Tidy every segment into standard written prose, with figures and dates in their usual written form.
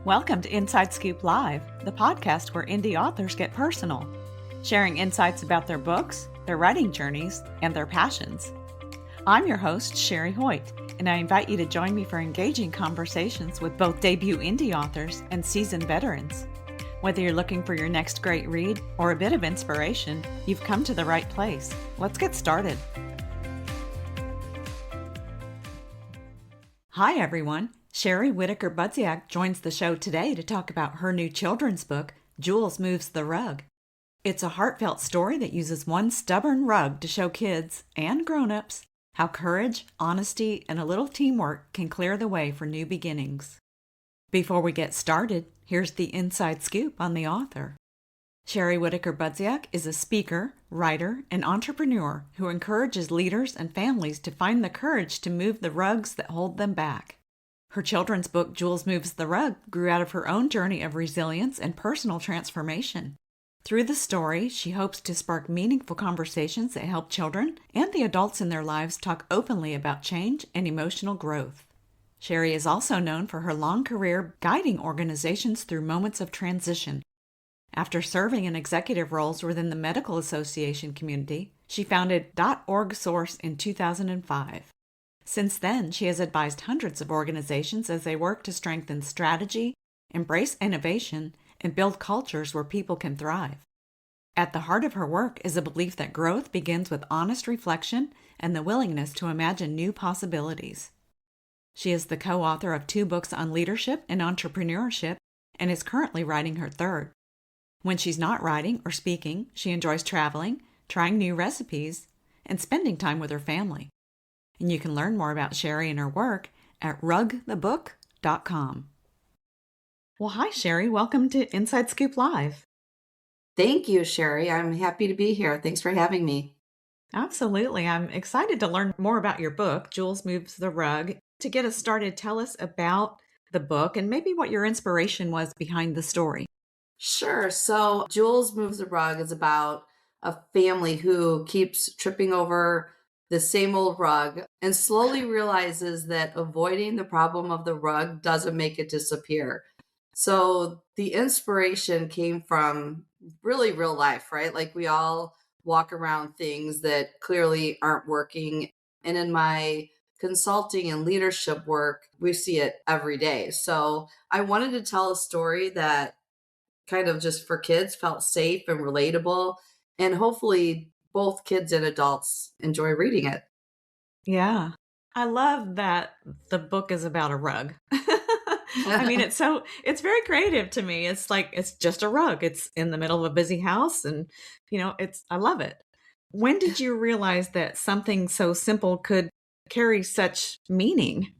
Welcome to Inside Scoop Live, the podcast where indie authors get personal, sharing insights about their books, their writing journeys, and their passions. I'm your host, Sherry Hoyt, and I invite you to join me for engaging conversations with both debut indie authors and seasoned veterans. Whether you're looking for your next great read or a bit of inspiration, you've come to the right place. Let's get started. Hi, everyone. Sherry Whitaker Budziak joins the show today to talk about her new children's book, Jules Moves the Rug. It's a heartfelt story that uses one stubborn rug to show kids and grown-ups how courage, honesty, and a little teamwork can clear the way for new beginnings. Before we get started, here's the inside scoop on the author. Sherry Whitaker Budziak is a speaker, writer, and entrepreneur who encourages leaders and families to find the courage to move the rugs that hold them back. Her children's book, Jules Moves the Rug, grew out of her own journey of resilience and personal transformation. Through the story, she hopes to spark meaningful conversations that help children and the adults in their lives talk openly about change and emotional growth. Sherry is also known for her long career guiding organizations through moments of transition. After serving in executive roles within the medical association community, she founded .org Source in 2005. Since then, she has advised hundreds of organizations as they work to strengthen strategy, embrace innovation, and build cultures where people can thrive. At the heart of her work is a belief that growth begins with honest reflection and the willingness to imagine new possibilities. She is the co-author of 2 books on leadership and entrepreneurship and is currently writing her third. When she's not writing or speaking, she enjoys traveling, trying new recipes, and spending time with her family. And you can learn more about Sherry and her work at rugthebook.com. Well, hi, Sherry. Welcome to Inside Scoop Live. Thank you, Sherry. I'm happy to be here. Thanks for having me. Absolutely. I'm excited to learn more about your book, Jules Moves the Rug. To get us started, tell us about the book and maybe what your inspiration was behind the story. Sure. So Jules Moves the Rug is about a family who keeps tripping over the same old rug and slowly realizes that avoiding the problem of the rug doesn't make it disappear. So the inspiration came from really real life, right? Like we all walk around things that clearly aren't working. And in my consulting and leadership work, we see it every day. So I wanted to tell a story that kind of just for kids felt safe and relatable. And hopefully both kids and adults enjoy reading it. Yeah. I love that the book is about a rug. I mean, it's very creative to me. It's like, it's just a rug. It's in the middle of a busy house and, I love it. When did you realize that something so simple could carry such meaning?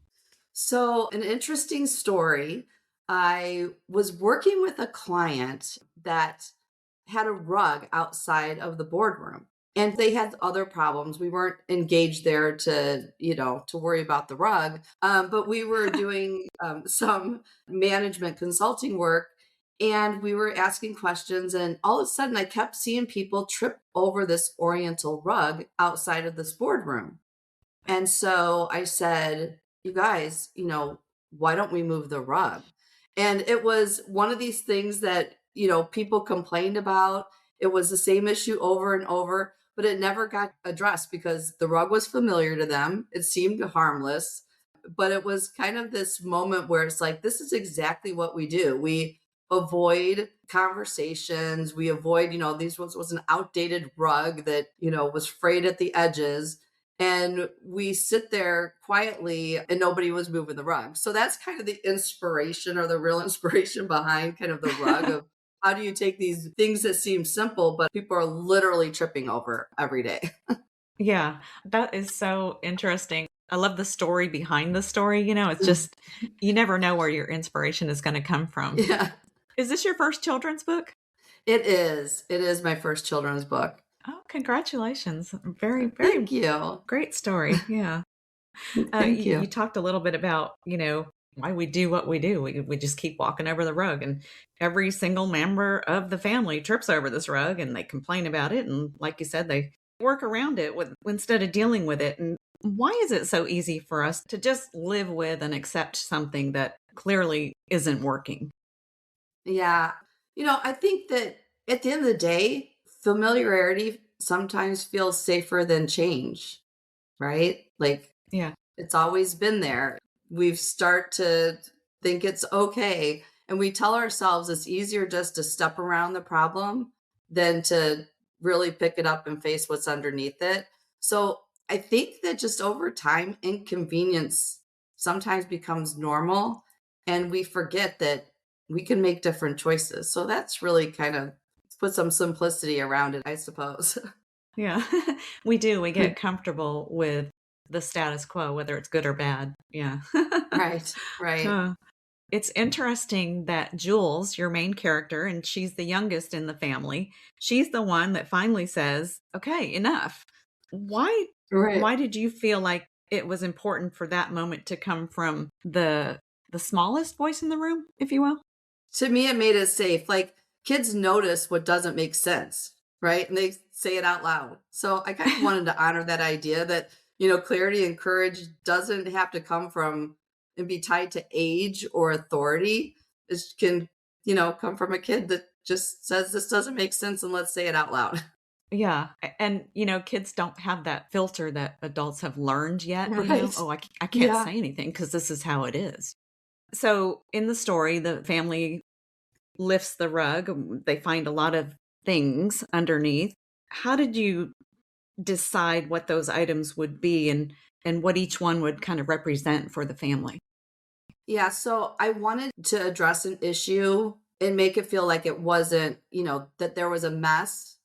So an interesting story. I was working with a client that had a rug outside of the boardroom. And they had other problems. We weren't engaged there to worry about the rug, but we were doing some management consulting work, and we were asking questions. And all of a sudden, I kept seeing people trip over this Oriental rug outside of this boardroom. And so I said, "You guys, why don't we move the rug?" And it was one of these things that people complained about. It was the same issue over and over, but it never got addressed because the rug was familiar to them. It seemed harmless, but it was kind of this moment where it's like, this is exactly what we do. We avoid conversations. We avoid, these was an outdated rug that, was frayed at the edges. And we sit there quietly and nobody was moving the rug. So that's kind of the inspiration or the real inspiration behind kind of the rug of how do you take these things that seem simple, but people are literally tripping over every day? Yeah, that is so interesting. I love the story behind the story. It's just, you never know where your inspiration is going to come from. Yeah, Is this your first children's book? it is. It is my first children's book. Oh, congratulations. Very, very Thank you. great story. Yeah. Thank you. You talked a little bit about, why we do what we do. We just keep walking over the rug, and every single member of the family trips over this rug and they complain about it. And like you said, they work around it instead of dealing with it. And why is it so easy for us to just live with and accept something that clearly isn't working. Yeah. I think that at the end of the day, familiarity sometimes feels safer than change, right? Like Yeah. it's always been there. We start to think it's okay. And we tell ourselves it's easier just to step around the problem than to really pick it up and face what's underneath it. So I think that just over time, inconvenience sometimes becomes normal. And we forget that we can make different choices. So that's really kind of put some simplicity around it, I suppose. Yeah. We do. We get comfortable with the status quo, whether it's good or bad. Yeah. Right, right, Huh. It's interesting that Jules, your main character, and she's the youngest in the family, she's the one that finally says, "Okay, enough." Why right. why did you feel like it was important for that moment to come from the smallest voice in the room, if you will? To me, it made it safe. Like, kids notice what doesn't make sense, right? And they say it out loud. So I kind of wanted to honor that idea that, clarity and courage doesn't have to come from and be tied to age or authority. It can, come from a kid that just says this doesn't make sense and let's say it out loud. Yeah, and, kids don't have that filter that adults have learned yet, Right. "Oh, I can't Yeah. say anything because this is how it is." So, in the story, the family lifts the rug, they find a lot of things underneath. How did you decide what those items would be and what each one would kind of represent for the family? Yeah. So I wanted to address an issue and make it feel like it wasn't, that there was a mess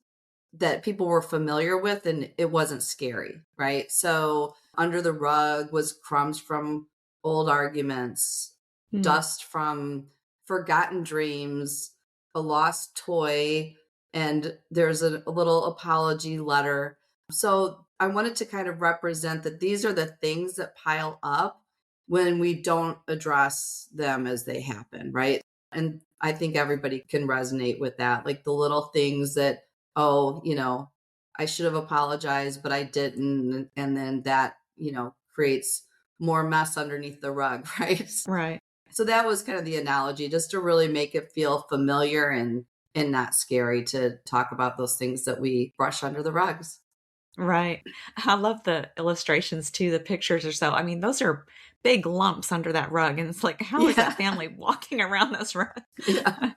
that people were familiar with and it wasn't scary, right? So under the rug was crumbs from old arguments, Mm, dust from forgotten dreams, a lost toy, and there's a little apology letter. So I wanted to kind of represent that these are the things that pile up when we don't address them as they happen, right? And I think everybody can resonate with that. Like the little things that, oh, I should have apologized, but I didn't. And then that, creates more mess underneath the rug, right? right. So that was kind of the analogy, just to really make it feel familiar and not scary to talk about those things that we brush under the rugs. Right. I love the illustrations too, the pictures are so I mean, those are big lumps under that rug, and it's like, how is that Yeah. family walking around this rug? Yeah.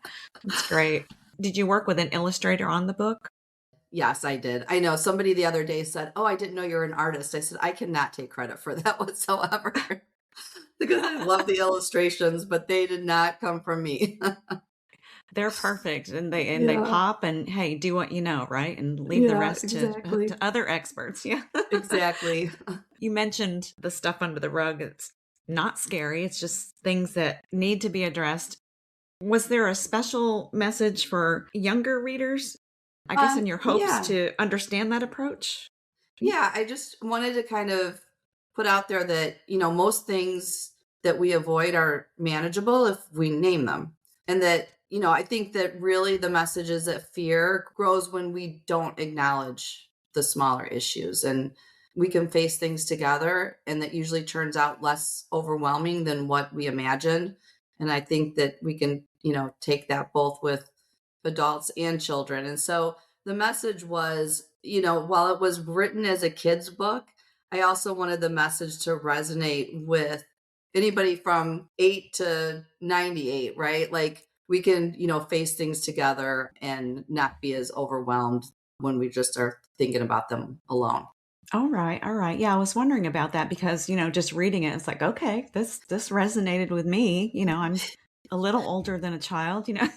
That's great. Did you work with an illustrator on the book? Yes, I did. I know somebody the other day said, "Oh, I didn't know you're an artist." I said, "I cannot take credit for that whatsoever." Because I love the illustrations, but they did not come from me. They're perfect, and they Yeah. pop and, hey, do what you know, right? And leave the Yeah, rest to exactly. other experts, yeah. Exactly. You mentioned the stuff under the rug, it's not scary, it's just things that need to be addressed. Was there a special message for younger readers? I guess in your hopes Yeah. to understand that approach? Yeah, I just wanted to kind of put out there that, most things that we avoid are manageable if we name them. And that, I think that really the message is that fear grows when we don't acknowledge the smaller issues and we can face things together. And that usually turns out less overwhelming than what we imagined. And I think that we can, take that both with adults and children. And so the message was, while it was written as a kid's book, I also wanted the message to resonate with anybody from 8 to 98, right? Like we can, face things together and not be as overwhelmed when we just are thinking about them alone. Alright, alright. Yeah, I was wondering about that because, just reading it, it's like, "Okay, this resonated with me," I'm a little older than a child, Yeah.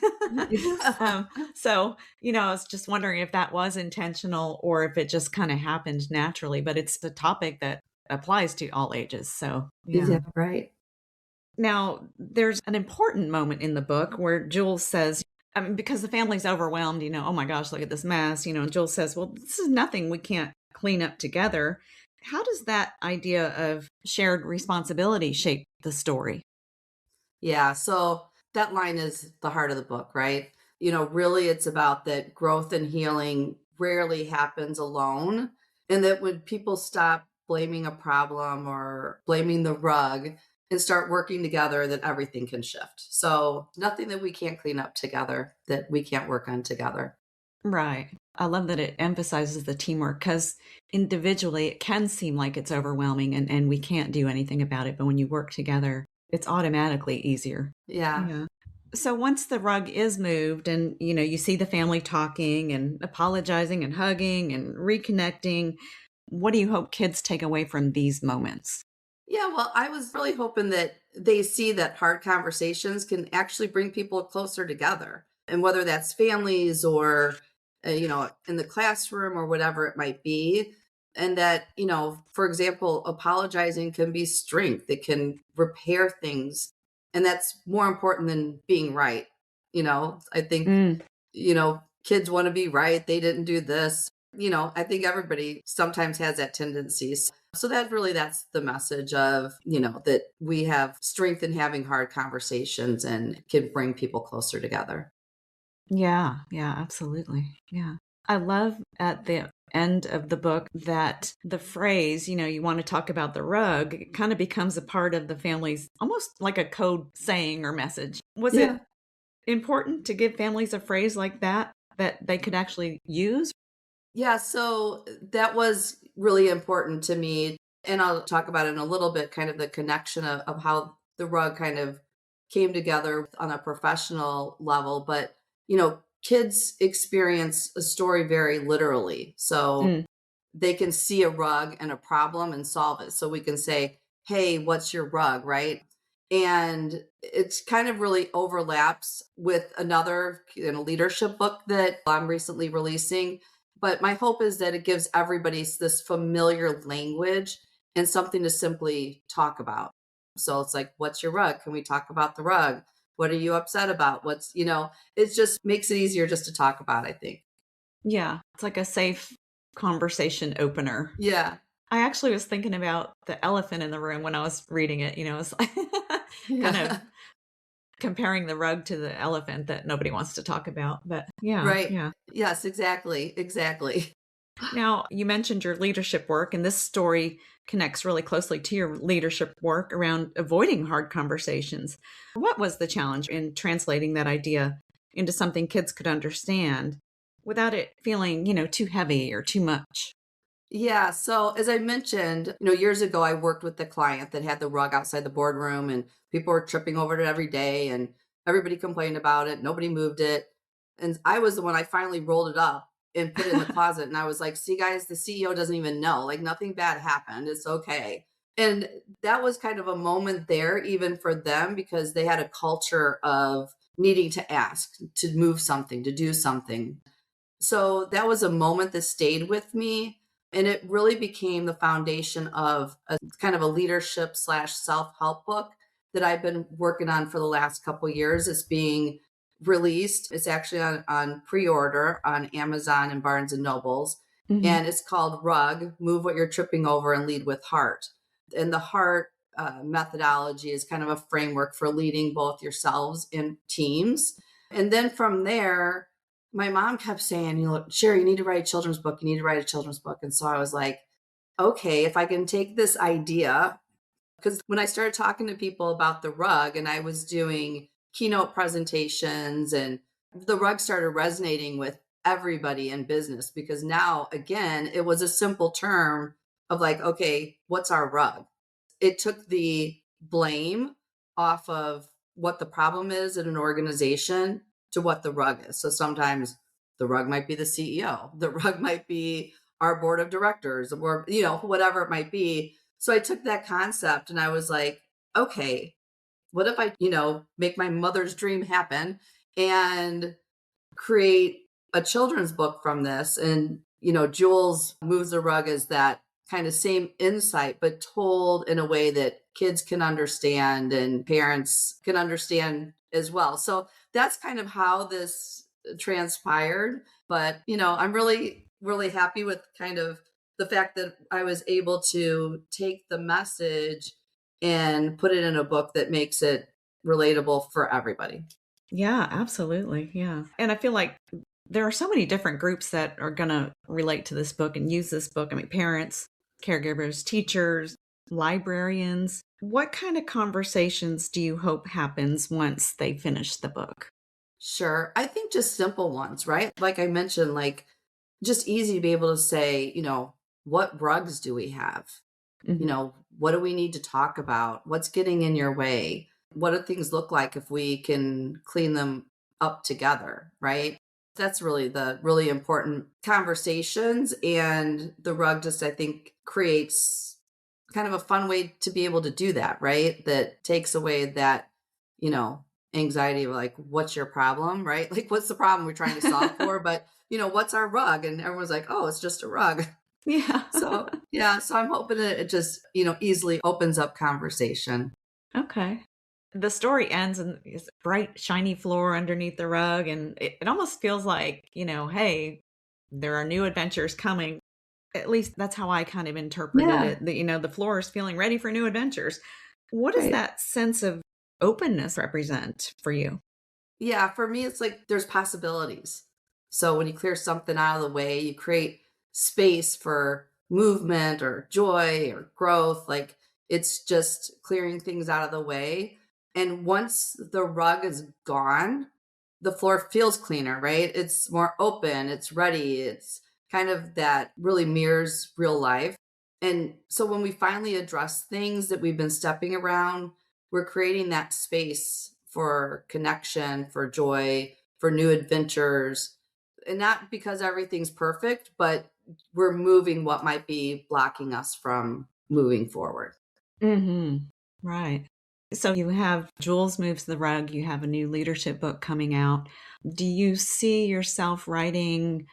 Um, so, I was just wondering if that was intentional or if it just kinda happened naturally, but it's a topic that applies to all ages, so, yeah. Yeah, right. Now, there's an important moment in the book where Jules says, I mean, because the family's overwhelmed, "Oh my gosh, look at this mess," and Jules says, "Well, this is nothing we can't clean up together." How does that idea of shared responsibility shape the story? Yeah, so that line is the heart of the book, right? Really it's about that growth and healing rarely happens alone. And that when people stop blaming a problem or blaming the rug and start working together, then everything can shift. So nothing that we can't clean up together, that we can't work on together. Right. I love that it emphasizes the teamwork because individually it can seem like it's overwhelming and we can't do anything about it. But when you work together, it's automatically easier. Yeah. Yeah. So once the rug is moved and you see the family talking and apologizing and hugging and reconnecting, what do you hope kids take away from these moments? Yeah, well, I was really hoping that they see that hard conversations can actually bring people closer together. And whether that's families or, in the classroom or whatever it might be. And that, for example, apologizing can be strength, it can repair things. And that's more important than being right. I think Mm, kids want to be right. They didn't do this. I think everybody sometimes has that tendency. So that's the message of, that we have strength in having hard conversations and can bring people closer together. yeah, yeah, absolutely. Yeah. I love at the end of the book that the phrase, you want to talk about the rug, it kind of becomes a part of the family's almost like a code saying or message. Was Yeah. it important to give families a phrase like that they could actually use? Yeah. So that was really important to me. And I'll talk about it in a little bit, kind of the connection of how the rug kind of came together on a professional level. But, kids experience a story very literally. So Mm, they can see a rug and a problem and solve it. So we can say, "Hey, what's your rug?" Right? And it's kind of really overlaps with another leadership book that I'm recently releasing. But my hope is that it gives everybody this familiar language and something to simply talk about. So it's like, "What's your rug? Can we talk about the rug? What are you upset about? It just makes it easier just to talk about, I think." yeah, it's like a safe conversation opener. Yeah. I actually was thinking about the elephant in the room when I was reading it, it's like kind of Yeah. comparing the rug to the elephant that nobody wants to talk about, but yeah, Right. yeah. Yes, exactly, exactly. Now, you mentioned your leadership work, and this story connects really closely to your leadership work around avoiding hard conversations. What was the challenge in translating that idea into something kids could understand without it feeling, too heavy or too much? Yeah, so as I mentioned, years ago, I worked with the client that had the rug outside the boardroom, and people were tripping over it every day, and everybody complained about it. Nobody moved it. And I was the one, I finally rolled it up and put it in the closet. And I was like, "See, guys, the CEO doesn't even know. Like, nothing bad happened. It's okay." And that was kind of a moment there, even for them, because they had a culture of needing to ask, to move something, to do something. So that was a moment that stayed with me. And it really became the foundation of a kind of a leadership slash self help book that I've been working on for the last couple years. It's being released. It's actually on pre order on Amazon and Barnes and Nobles. Mhm. And it's called Rug Move What You're Tripping Over and Lead with Heart. And the heart methodology is kind of a framework for leading both yourselves and teams. And then from there, my mom kept saying, "Sherry, you need to write a children's book. You need to write a children's book." And so I was like, okay, if I can take this idea, because when I started talking to people about the rug and I was doing keynote presentations, and the rug started resonating with everybody in business, because now, again, it was a simple term of like, okay, what's our rug? It took the blame off of what the problem is in an organization to what the rug is. So sometimes the rug might be the CEO, the rug might be our board of directors, or whatever it might be. So I took that concept and I was like, okay, what if I, make my mother's dream happen and create a children's book from this? And, Jules Moves the Rug is that kind of same insight, but told in a way that kids can understand and parents can understand as well. So that's kind of how this transpired. But, I'm really, really happy with kind of the fact that I was able to take the message and put it in a book that makes it relatable for everybody. Yeah, absolutely. Yeah. And I feel like there are so many different groups that are going to relate to this book and use this book. I mean, parents, caregivers, teachers, librarians. What kind of conversations do you hope happens once they finish the book? Sure. I think just simple ones, right? Like I mentioned, like just easy to be able to say, what rugs do we have? Mhm. What do we need to talk about? What's getting in your way? What do things look like if we can clean them up together, right? That's really the really important conversations. And the rug just, I think, creates kind of a fun way to be able to do that, right? That takes away that, you know, anxiety of like, what's your problem, right? Like, what's the problem we're trying to solve for? But, what's our rug? And everyone's like, oh, it's just a rug. Yeah. So, yeah, so I'm hoping that it just, easily opens up conversation. Okay. The story ends in this bright, shiny floor underneath the rug, and it almost feels like, hey, there are new adventures coming. At least that's how I kind of interpreted Yeah, it. The floor is feeling ready for new adventures. What does right. that sense of openness represent for you? Yeah, for me, it's like there's possibilities. So when you clear something out of the way, you create space for movement or joy or growth. Like it's just clearing things out of the way. And once the rug is gone, the floor feels cleaner, right? It's more open, it's ready, it's kind of that really mirrors real life. And so when we finally address things that we've been stepping around, we're creating that space for connection, for joy, for new adventures. And not because everything's perfect, but we're moving what might be blocking us from moving forward. Mhm. Right. So you have Jules Moves the Rug, you have a new leadership book coming out. Do you see yourself writing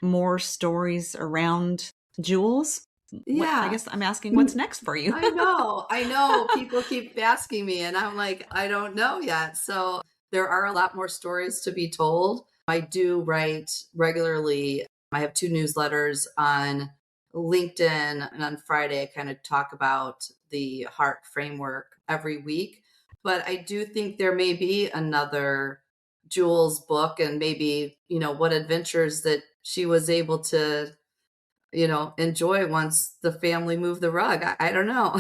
more stories around Jules? What I Yeah. guess I'm asking what's next for you? I know. I know. People keep asking me, and I'm like, I don't know yet. So there are a lot more stories to be told. I do write regularly. I have two newsletters on LinkedIn, and on Friday, I kind of talk about the H.E.A.R.T framework every week. But I do think there may be another Jules book, and maybe, what adventures that she was able to enjoy once the family moved the rug. I don't know.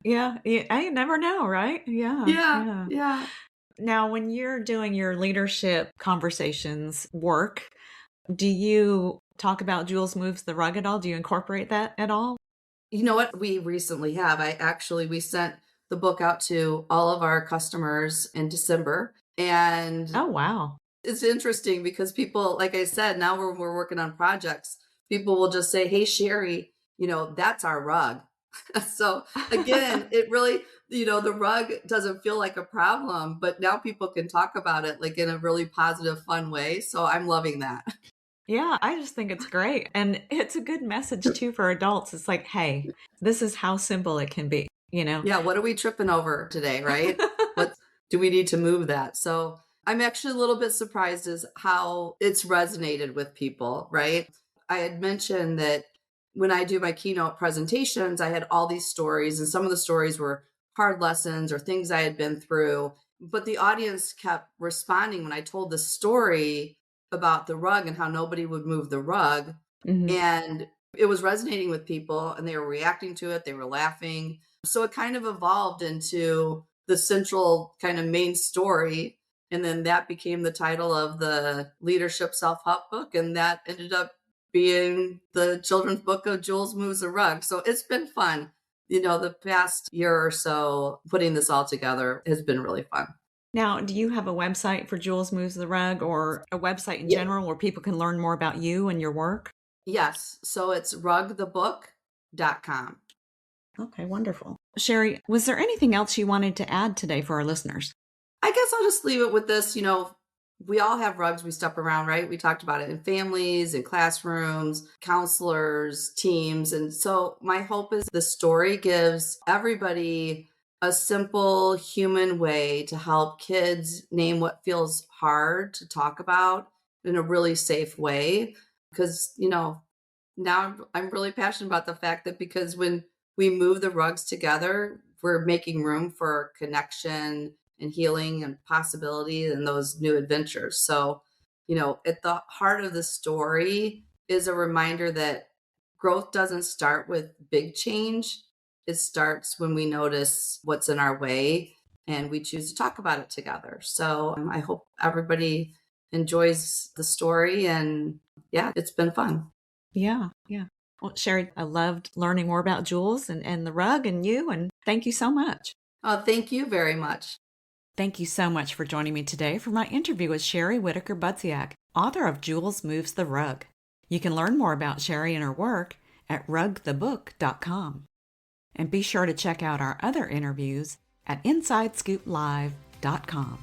Yeah, I never know, right? Yeah, Yeah, yeah. yeah. Now, when you're doing your leadership conversations work, do you talk about Jules Moves the Rug at all? Do you incorporate that at all? You know what? We recently have. We sent the book out to all of our customers in December. And Oh, wow. it's interesting because people, like I said, now we're working on projects, people will just say, hey, Sherry, that's our rug. So again, it really, the rug doesn't feel like a problem, but now people can talk about it like in a really positive, fun way. So I'm loving that. Yeah, I just think it's great, and it's a good message too for adults. It's like, "Hey, this is how simple it can be," you know? Yeah, what are we tripping over today, right? What do we need to move that? So I'm actually a little bit surprised as how it's resonated with people, right? I had mentioned that when I do my keynote presentations, I had all these stories, and some of the stories were hard lessons or things I had been through. But the audience kept responding when I told the story about the rug and how nobody would move the rug. Mhm. And it was resonating with people, and they were reacting to it, they were laughing. So it kind of evolved into the central kind of main story. And then that became the title of the leadership self-help book. And that ended up being the children's book of Jules Moves the Rug. So it's been fun. The past year or so, putting this all together has been really fun. Now, do you have a website for Jules Moves the Rug or a website in Yeah. general where people can learn more about you and your work? Yes. So it's rugthebook.com. Okay, wonderful. Sherry, was there anything else you wanted to add today for our listeners? I guess I'll just leave it with this. We all have rugs we step around, right? We talked about it in families, in classrooms, counselors, teams. And so my hope is the story gives everybody a simple human way to help kids name what feels hard to talk about in a really safe way. Because, now I'm really passionate about the fact that because when we move the rugs together, we're making room for connection and healing and possibility and those new adventures. So, at the heart of the story is a reminder that growth doesn't start with big change. It starts when we notice what's in our way and we choose to talk about it together. So I hope everybody enjoys the story. And yeah, it's been fun. Yeah, yeah. Well, Sherry, I loved learning more about Jules and the rug and you, and thank you so much. Oh, thank you very much. Thank you so much for joining me today for my interview with Sherry Whitaker Budziak, author of Jules Moves the Rug. You can learn more about Sherry and her work at rugthebook.com. And be sure to check out our other interviews at InsideScoopLive.com.